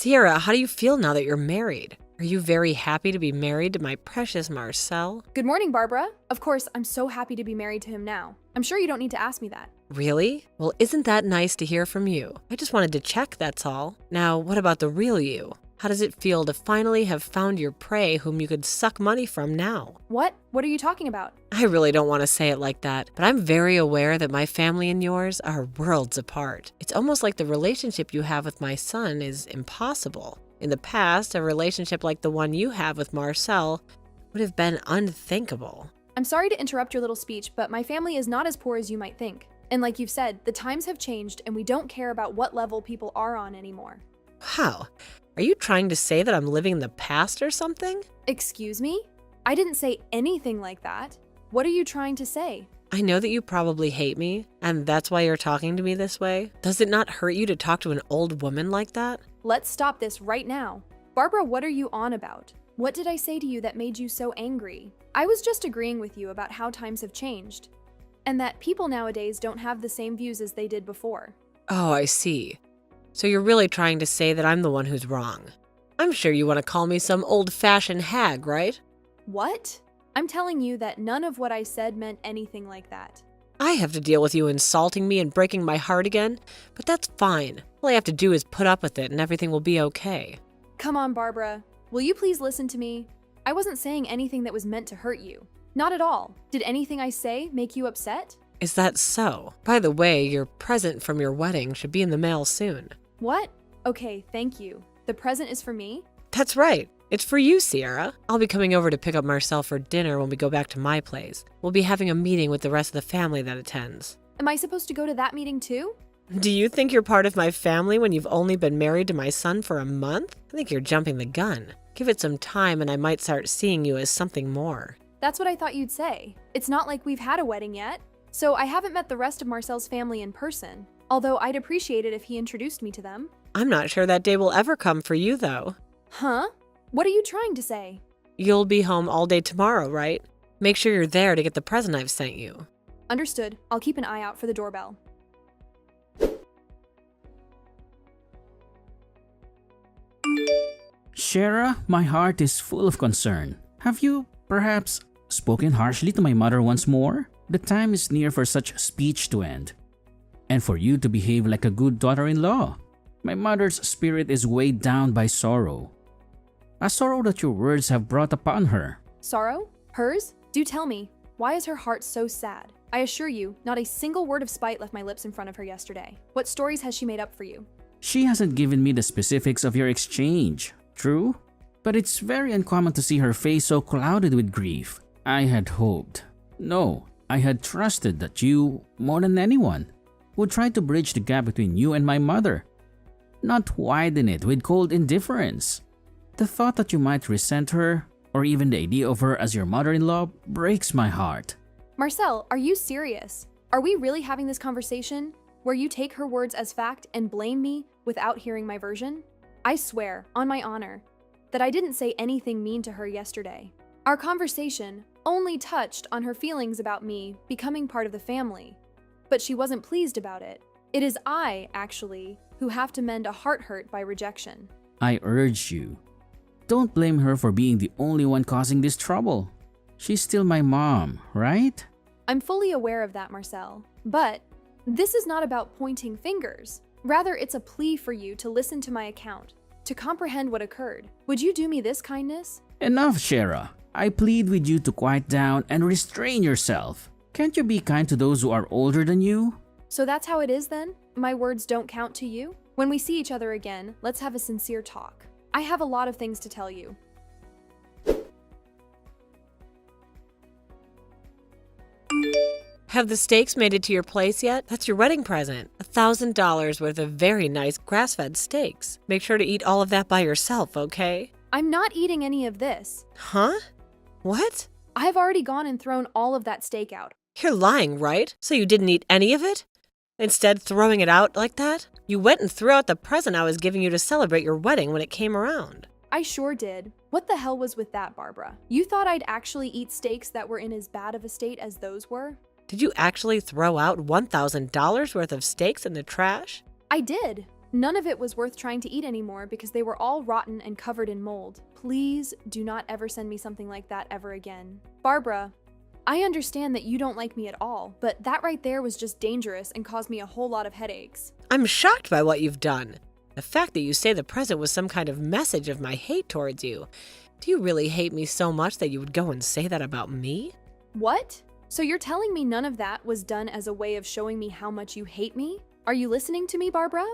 Sierra, how do you feel now that you're married? Are you very happy to be married to my precious Marcel? Good morning, Barbara. Of course, I'm so happy to be married to him now. I'm sure you don't need to ask me that. Really? Well, isn't that nice to hear from you? I just wanted to check, that's all. Now, what about the real you? How does it feel to finally have found your prey whom you could suck money from now? What? What are you talking about? I really don't want to say it like that, but I'm very aware that my family and yours are worlds apart. It's almost like the relationship you have with my son is impossible. In the past, a relationship like the one you have with Marcel would have been unthinkable. I'm sorry to interrupt your little speech, but my family is not as poor as you might think. And like you've said, the times have changed and we don't care about what level people are on anymore. Wow. Are you trying to say that I'm living in the past or something? Excuse me? I didn't say anything like that. What are you trying to say? I know that you probably hate me, and that's why you're talking to me this way. Does it not hurt you to talk to an old woman like that? Let's stop this right now. Barbara, what are you on about? What did I say to you that made you so angry? I was just agreeing with you about how times have changed, and that people nowadays don't have the same views as they did before. Oh, I see. So you're really trying to say that I'm the one who's wrong. I'm sure you want to call me some old-fashioned hag, right? What? I'm telling you that none of what I said meant anything like that. I have to deal with you insulting me and breaking my heart again, but that's fine. All I have to do is put up with it and everything will be okay. Come on, Barbara. Will you please listen to me? I wasn't saying anything that was meant to hurt you. Not at all. Did anything I say make you upset? Is that so? By the way, your present from your wedding should be in the mail soon. What? Okay, thank you. The present is for me? That's right. It's for you, Sierra. I'll be coming over to pick up Marcel for dinner when we go back to my place. We'll be having a meeting with the rest of the family that attends. Am I supposed to go to that meeting too? Do you think you're part of my family when you've only been married to my son for a month? I think you're jumping the gun. Give it some time and I might start seeing you as something more. That's what I thought you'd say. It's not like we've had a wedding yet. So I haven't met the rest of Marcel's family in person, although I'd appreciate it if he introduced me to them. I'm not sure that day will ever come for you, though. Huh? What are you trying to say? You'll be home all day tomorrow, right? Make sure you're there to get the present I've sent you. Understood. I'll keep an eye out for the doorbell. Shara, my heart is full of concern. Have you, perhaps, spoken harshly to my mother once more? The time is near for such speech to end, and for you to behave like a good daughter-in-law. My mother's spirit is weighed down by sorrow, a sorrow that your words have brought upon her. Sorrow? Hers? Do tell me, why is her heart so sad? I assure you, not a single word of spite left my lips in front of her yesterday. What stories has she made up for you? She hasn't given me the specifics of your exchange, true? But it's very uncommon to see her face so clouded with grief. I had hoped, no, I had trusted that you, more than anyone, would try to bridge the gap between you and my mother, not widen it with cold indifference. The thought that you might resent her, or even the idea of her as your mother-in-law, breaks my heart. Marcel, are you serious? Are we really having this conversation where you take her words as fact and blame me without hearing my version? I swear, on my honor, that I didn't say anything mean to her yesterday. Our conversation only touched on her feelings about me becoming part of the family, but she wasn't pleased about it. It is I, actually, who have to mend a heart hurt by rejection. I urge you, don't blame her for being the only one causing this trouble. She's still my mom, right? I'm fully aware of that, Marcel, but this is not about pointing fingers. Rather, it's a plea for you to listen to my account, to comprehend what occurred. Would you do me this kindness? Enough, Shara. I plead with you to quiet down and restrain yourself. Can't you be kind to those who are older than you? So that's how it is then? My words don't count to you? When we see each other again, let's have a sincere talk. I have a lot of things to tell you. Have the steaks made it to your place yet? That's your wedding present. $1,000 worth of very nice grass-fed steaks. Make sure to eat all of that by yourself, okay? I'm not eating any of this. Huh? What? I've already gone and thrown all of that steak out. You're lying, right? So you didn't eat any of it? Instead, throwing it out like that? You went and threw out the present I was giving you to celebrate your wedding when it came around. I sure did. What the hell was with that, Barbara? You thought I'd actually eat steaks that were in as bad of a state as those were? Did you actually throw out $1,000 worth of steaks in the trash? I did. None of it was worth trying to eat anymore because they were all rotten and covered in mold. Please do not ever send me something like that ever again. Barbara, I understand that you don't like me at all, but that right there was just dangerous and caused me a whole lot of headaches. I'm shocked by what you've done. The fact that you say the present was some kind of message of my hate towards you. Do you really hate me so much that you would go and say that about me? What? So you're telling me none of that was done as a way of showing me how much you hate me? Are you listening to me, Barbara?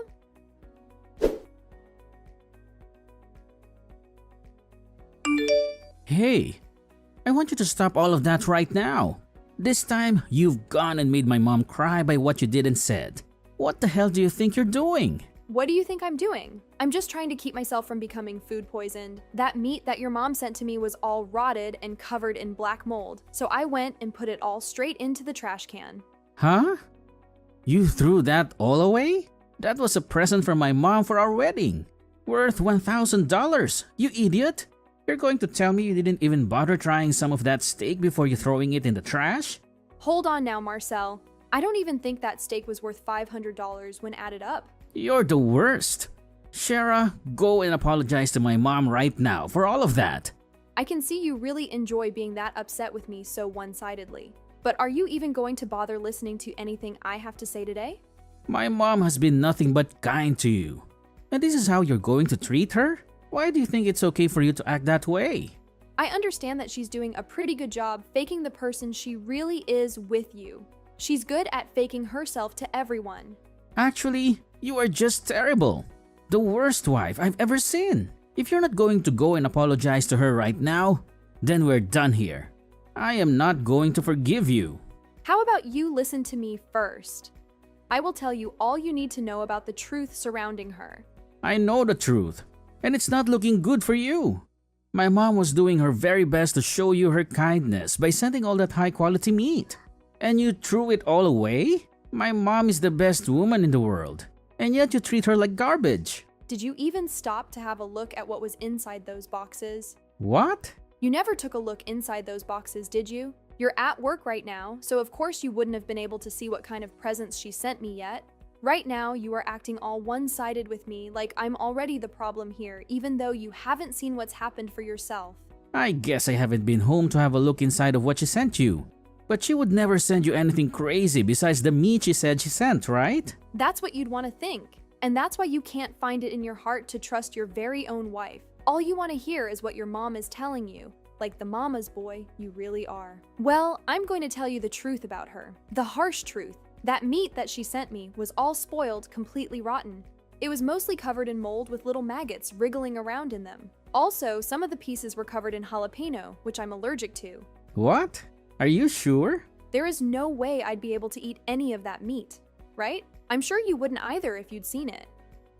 Hey, I want you to stop all of that right now. This time, you've gone and made my mom cry by what you did and said. What the hell do you think you're doing? What do you think I'm doing? I'm just trying to keep myself from becoming food poisoned. That meat that your mom sent to me was all rotted and covered in black mold, so I went and put it all straight into the trash can. Huh? You threw that all away? That was a present from my mom for our wedding. Worth $1,000, you idiot! You're going to tell me you didn't even bother trying some of that steak before you throwing it in the trash? Hold on now, Marcel. I don't even think that steak was worth $500 when added up. You're the worst. Shara, go and apologize to my mom right now for all of that. I can see you really enjoy being that upset with me so one-sidedly. But are you even going to bother listening to anything I have to say today? My mom has been nothing but kind to you. And this is how you're going to treat her? Why do you think it's okay for you to act that way? I understand that she's doing a pretty good job faking the person she really is with you. She's good at faking herself to everyone. Actually, you are just terrible. The worst wife I've ever seen. If you're not going to go and apologize to her right now, then we're done here. I am not going to forgive you. How about you listen to me first? I will tell you all you need to know about the truth surrounding her. I know the truth, and it's not looking good for you. My mom was doing her very best to show you her kindness by sending all that high-quality meat. And you threw it all away? My mom is the best woman in the world, and yet you treat her like garbage. Did you even stop to have a look at what was inside those boxes? What? You never took a look inside those boxes, did you? You're at work right now, so of course you wouldn't have been able to see what kind of presents she sent me yet. Right now, you are acting all one-sided with me, like I'm already the problem here, even though you haven't seen what's happened for yourself. I guess I haven't been home to have a look inside of what she sent you. But she would never send you anything crazy besides the meat she said she sent, right? That's what you'd want to think. And that's why you can't find it in your heart to trust your very own wife. All you want to hear is what your mom is telling you, like the mama's boy you really are. Well, I'm going to tell you the truth about her. The harsh truth. That meat that she sent me was all spoiled, completely rotten. It was mostly covered in mold with little maggots wriggling around in them. Also, some of the pieces were covered in jalapeno, which I'm allergic to. What? Are you sure? There is no way I'd be able to eat any of that meat, right? I'm sure you wouldn't either if you'd seen it.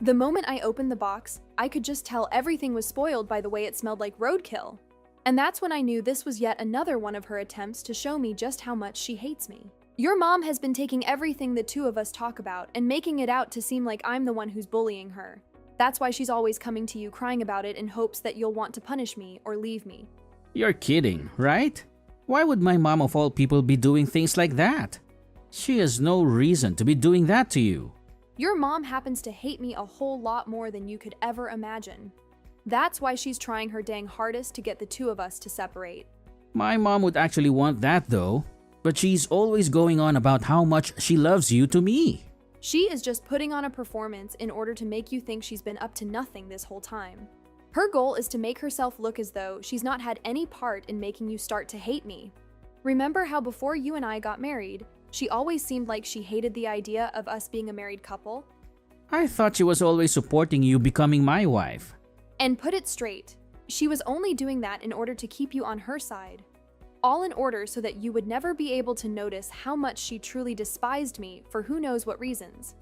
The moment I opened the box, I could just tell everything was spoiled by the way it smelled like roadkill. And that's when I knew this was yet another one of her attempts to show me just how much she hates me. Your mom has been taking everything the two of us talk about and making it out to seem like I'm the one who's bullying her. That's why she's always coming to you crying about it in hopes that you'll want to punish me or leave me. You're kidding, right? Why would my mom of all people be doing things like that? She has no reason to be doing that to you. Your mom happens to hate me a whole lot more than you could ever imagine. That's why she's trying her dang hardest to get the two of us to separate. My mom would actually want that though, but she's always going on about how much she loves you to me. She is just putting on a performance in order to make you think she's been up to nothing this whole time. Her goal is to make herself look as though she's not had any part in making you start to hate me. Remember how before you and I got married, she always seemed like she hated the idea of us being a married couple? I thought she was always supporting you becoming my wife. And put it straight, she was only doing that in order to keep you on her side. All in order so that you would never be able to notice how much she truly despised me for who knows what reasons.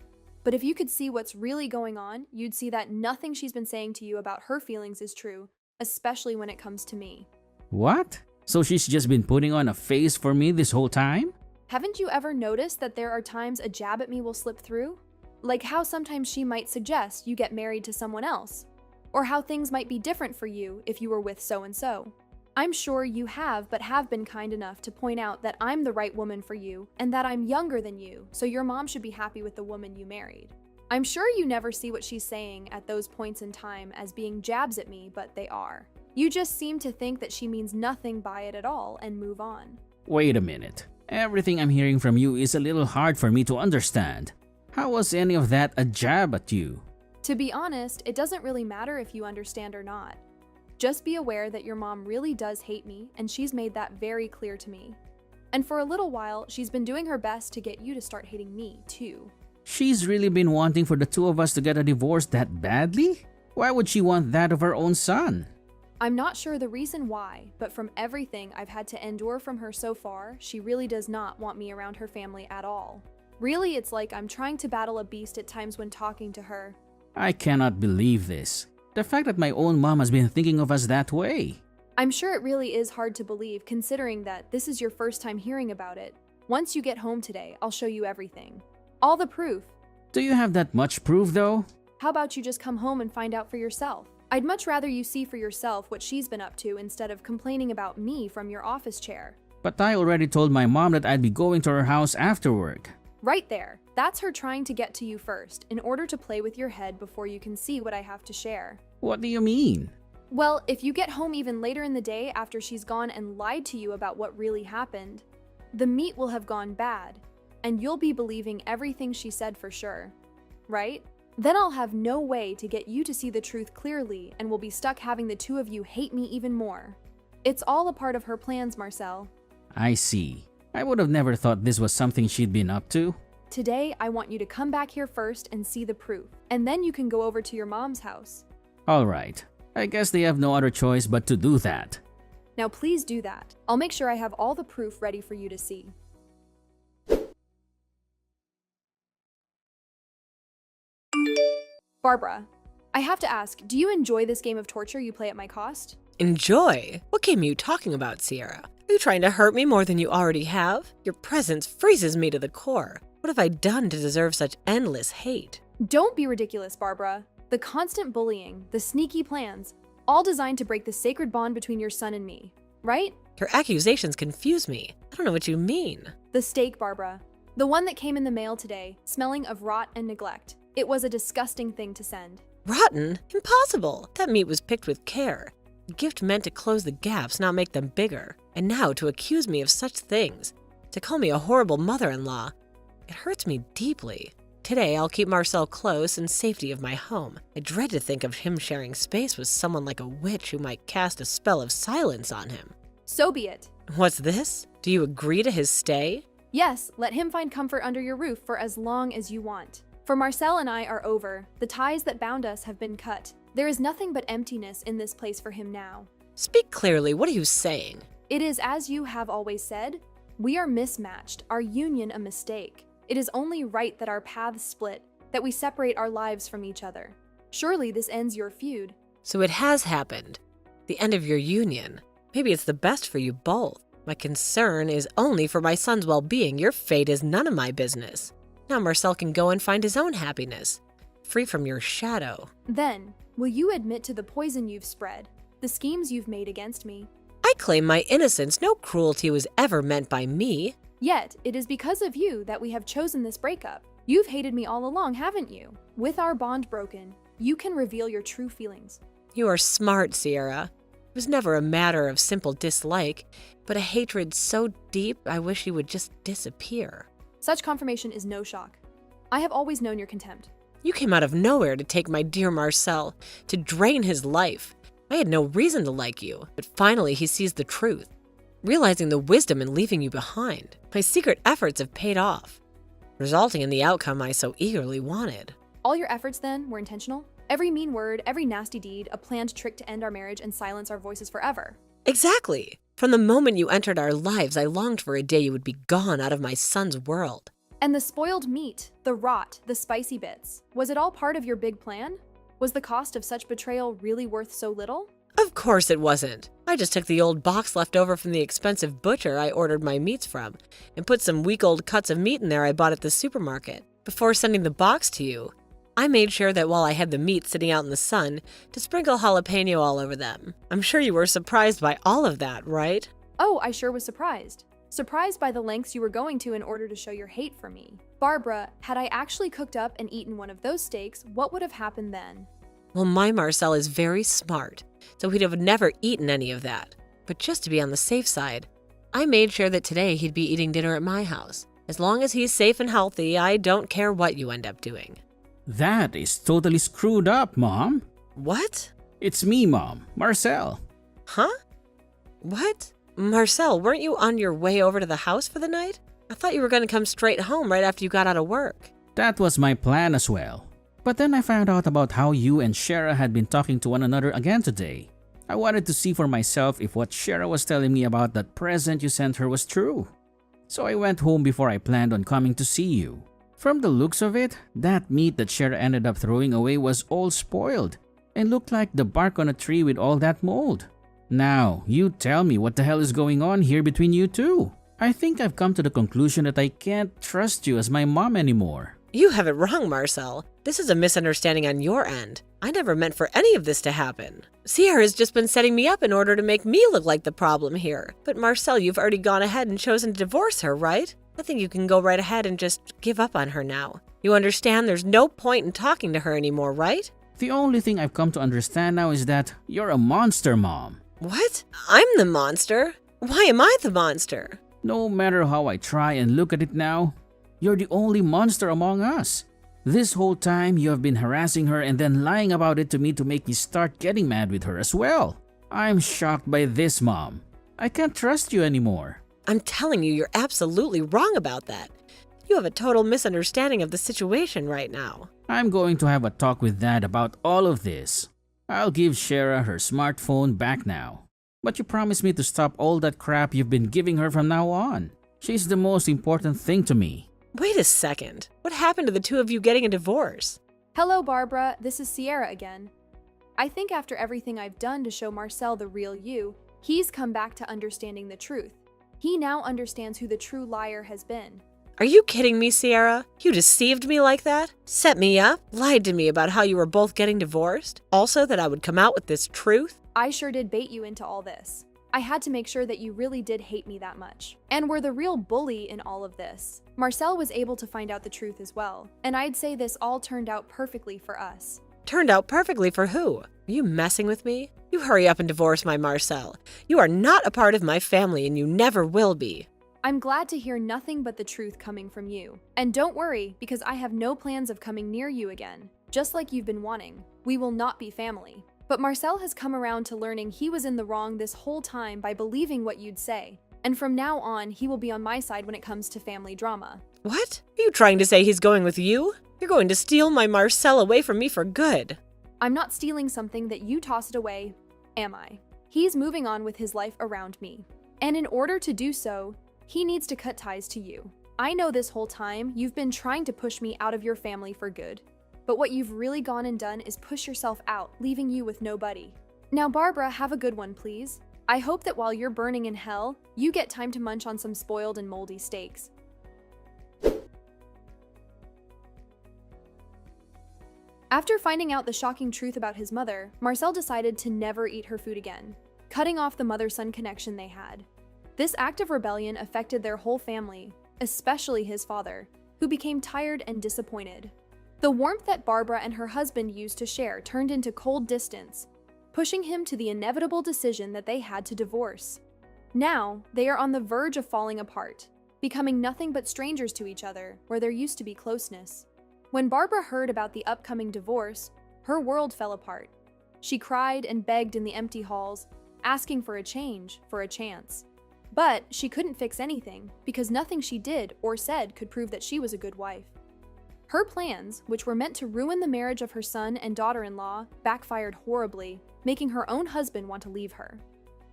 But if you could see what's really going on, you'd see that nothing she's been saying to you about her feelings is true, especially when it comes to me. What? So she's just been putting on a face for me this whole time? Haven't you ever noticed that there are times a jab at me will slip through? Like how sometimes she might suggest you get married to someone else, or how things might be different for you if you were with so-and-so. I'm sure you have been kind enough to point out that I'm the right woman for you and that I'm younger than you, so your mom should be happy with the woman you married. I'm sure you never see what she's saying at those points in time as being jabs at me, but they are. You just seem to think that she means nothing by it at all and move on. Wait a minute. Everything I'm hearing from you is a little hard for me to understand. How was any of that a jab at you? To be honest, it doesn't really matter if you understand or not. Just be aware that your mom really does hate me, and she's made that very clear to me. And for a little while, she's been doing her best to get you to start hating me, too. She's really been wanting for the two of us to get a divorce that badly? Why would she want that of her own son? I'm not sure the reason why, but from everything I've had to endure from her so far, she really does not want me around her family at all. Really, it's like I'm trying to battle a beast at times when talking to her. I cannot believe this. The fact that my own mom has been thinking of us that way. I'm sure it really is hard to believe considering that this is your first time hearing about it. Once you get home today, I'll show you everything. All the proof. Do you have that much proof though? How about you just come home and find out for yourself? I'd much rather you see for yourself what she's been up to instead of complaining about me from your office chair. But I already told my mom that I'd be going to her house after work. Right there. That's her trying to get to you first, in order to play with your head before you can see what I have to share. What do you mean? Well, if you get home even later in the day after she's gone and lied to you about what really happened, the meat will have gone bad, and you'll be believing everything she said for sure. Right? Then I'll have no way to get you to see the truth clearly, and we'll be stuck having the two of you hate me even more. It's all a part of her plans, Marcel. I see. I would have never thought this was something she'd been up to. Today, I want you to come back here first and see the proof, and then you can go over to your mom's house. Alright, I guess they have no other choice but to do that. Now please do that. I'll make sure I have all the proof ready for you to see. Barbara, I have to ask, do you enjoy this game of torture you play at my cost? Enjoy? What game are you talking about, Sierra? Are you trying to hurt me more than you already have? Your presence freezes me to the core. What have I done to deserve such endless hate? Don't be ridiculous, Barbara. The constant bullying, the sneaky plans, all designed to break the sacred bond between your son and me, right? Your accusations confuse me. I don't know what you mean. The steak, Barbara. The one that came in the mail today, smelling of rot and neglect. It was a disgusting thing to send. Rotten? Impossible. That meat was picked with care. A gift meant to close the gaps, not make them bigger. And now to accuse me of such things. To call me a horrible mother-in-law. It hurts me deeply. Today, I'll keep Marcel close in safety of my home. I dread to think of him sharing space with someone like a witch who might cast a spell of silence on him. So be it. What's this? Do you agree to his stay? Yes, let him find comfort under your roof for as long as you want. For Marcel and I are over. The ties that bound us have been cut. There is nothing but emptiness in this place for him now. Speak clearly. What are you saying? It is as you have always said. We are mismatched, our union a mistake. It is only right that our paths split, that we separate our lives from each other. Surely this ends your feud. So it has happened. The end of your union. Maybe it's the best for you both. My concern is only for my son's well-being. Your fate is none of my business. Now Marcel can go and find his own happiness, free from your shadow. Then, will you admit to the poison you've spread, the schemes you've made against me? I claim my innocence. No cruelty was ever meant by me. Yet, it is because of you that we have chosen this breakup. You've hated me all along, haven't you? With our bond broken, you can reveal your true feelings. You are smart, Sierra. It was never a matter of simple dislike, but a hatred so deep I wish you would just disappear. Such confirmation is no shock. I have always known your contempt. You came out of nowhere to take my dear Marcel, to drain his life. I had no reason to like you, but finally he sees the truth, realizing the wisdom in leaving you behind. My secret efforts have paid off, resulting in the outcome I so eagerly wanted. All your efforts, then, were intentional? Every mean word, every nasty deed, a planned trick to end our marriage and silence our voices forever. Exactly. From the moment you entered our lives, I longed for a day you would be gone out of my son's world. And the spoiled meat, the rot, the spicy bits, was it all part of your big plan? Was the cost of such betrayal really worth so little? Of course it wasn't. I just took the old box left over from the expensive butcher I ordered my meats from and put some week-old cuts of meat in there I bought at the supermarket. Before sending the box to you, I made sure that while I had the meat sitting out in the sun, to sprinkle jalapeno all over them. I'm sure you were surprised by all of that, right? Oh, I sure was surprised. surprised by the lengths you were going to in order to show your hate for me. Barbara, had I actually cooked up and eaten one of those steaks, what would have happened then? Well, my Marcel is very smart, so he'd have never eaten any of that. But just to be on the safe side, I made sure that today he'd be eating dinner at my house. As long as he's safe and healthy, I don't care what you end up doing. That is totally screwed up, Mom. What? It's me, Mom. Marcel. Huh? What? Marcel, weren't you on your way over to the house for the night? I thought you were going to come straight home right after you got out of work. That was my plan as well. But then I found out about how you and Shara had been talking to one another again today. I wanted to see for myself if what Shara was telling me about that present you sent her was true. So I went home before I planned on coming to see you. From the looks of it, that meat that Shara ended up throwing away was all spoiled and looked like the bark on a tree with all that mold. Now, you tell me what the hell is going on here between you two. I think I've come to the conclusion that I can't trust you as my mom anymore. You have it wrong, Marcel. This is a misunderstanding on your end. I never meant for any of this to happen. Sierra's just been setting me up in order to make me look like the problem here. But Marcel, you've already gone ahead and chosen to divorce her, right? I think you can go right ahead and just give up on her now. You understand there's no point in talking to her anymore, right? The only thing I've come to understand now is that you're a monster, Mom. What? I'm the monster? Why am I the monster? No matter how I try and look at it now, you're the only monster among us. This whole time, you have been harassing her and then lying about it to me to make me start getting mad with her as well. I'm shocked by this, Mom. I can't trust you anymore. I'm telling you, you're absolutely wrong about that. You have a total misunderstanding of the situation right now. I'm going to have a talk with Dad about all of this. I'll give Shara her smartphone back now. But you promised me to stop all that crap you've been giving her from now on. She's the most important thing to me. Wait a second. What happened to the two of you getting a divorce? Hello, Barbara. This is Sierra again. I think after everything I've done to show Marcel the real you, he's come back to understanding the truth. He now understands who the true liar has been. Are you kidding me, Sierra? You deceived me like that? Set me up? Lied to me about how you were both getting divorced? Also that I would come out with this truth? I sure did bait you into all this. I had to make sure that you really did hate me that much, and were the real bully in all of this. Marcel was able to find out the truth as well, and I'd say this all turned out perfectly for us. Turned out perfectly for who? Are you messing with me? You hurry up and divorce my Marcel. You are not a part of my family and you never will be. I'm glad to hear nothing but the truth coming from you. And don't worry, because I have no plans of coming near you again. Just like you've been wanting, we will not be family. But Marcel has come around to learning he was in the wrong this whole time by believing what you'd say. And from now on, he will be on my side when it comes to family drama. What? Are you trying to say he's going with you? You're going to steal my Marcel away from me for good. I'm not stealing something that you tossed away, am I? He's moving on with his life around me. And in order to do so, he needs to cut ties to you. I know this whole time you've been trying to push me out of your family for good. But what you've really gone and done is push yourself out, leaving you with nobody. Now, Barbara, have a good one, please. I hope that while you're burning in hell, you get time to munch on some spoiled and moldy steaks. After finding out the shocking truth about his mother, Marcel decided to never eat her food again, cutting off the mother-son connection they had. This act of rebellion affected their whole family, especially his father, who became tired and disappointed. The warmth that Barbara and her husband used to share turned into cold distance, pushing him to the inevitable decision that they had to divorce. Now, they are on the verge of falling apart, becoming nothing but strangers to each other where there used to be closeness. When Barbara heard about the upcoming divorce, her world fell apart. She cried and begged in the empty halls, asking for a change, for a chance. But she couldn't fix anything because nothing she did or said could prove that she was a good wife. Her plans, which were meant to ruin the marriage of her son and daughter-in-law, backfired horribly, making her own husband want to leave her.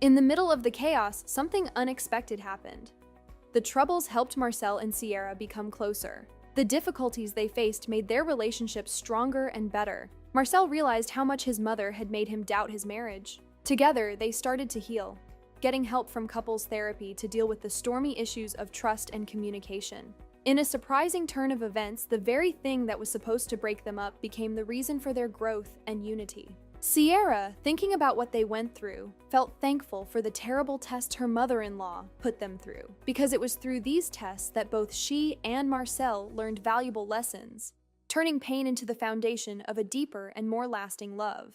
In the middle of the chaos, something unexpected happened. The troubles helped Marcel and Sierra become closer. The difficulties they faced made their relationship stronger and better. Marcel realized how much his mother had made him doubt his marriage. Together, they started to heal, getting help from couples therapy to deal with the stormy issues of trust and communication. In a surprising turn of events, the very thing that was supposed to break them up became the reason for their growth and unity. Sierra, thinking about what they went through, felt thankful for the terrible test her mother-in-law put them through, because it was through these tests that both she and Marcel learned valuable lessons, turning pain into the foundation of a deeper and more lasting love.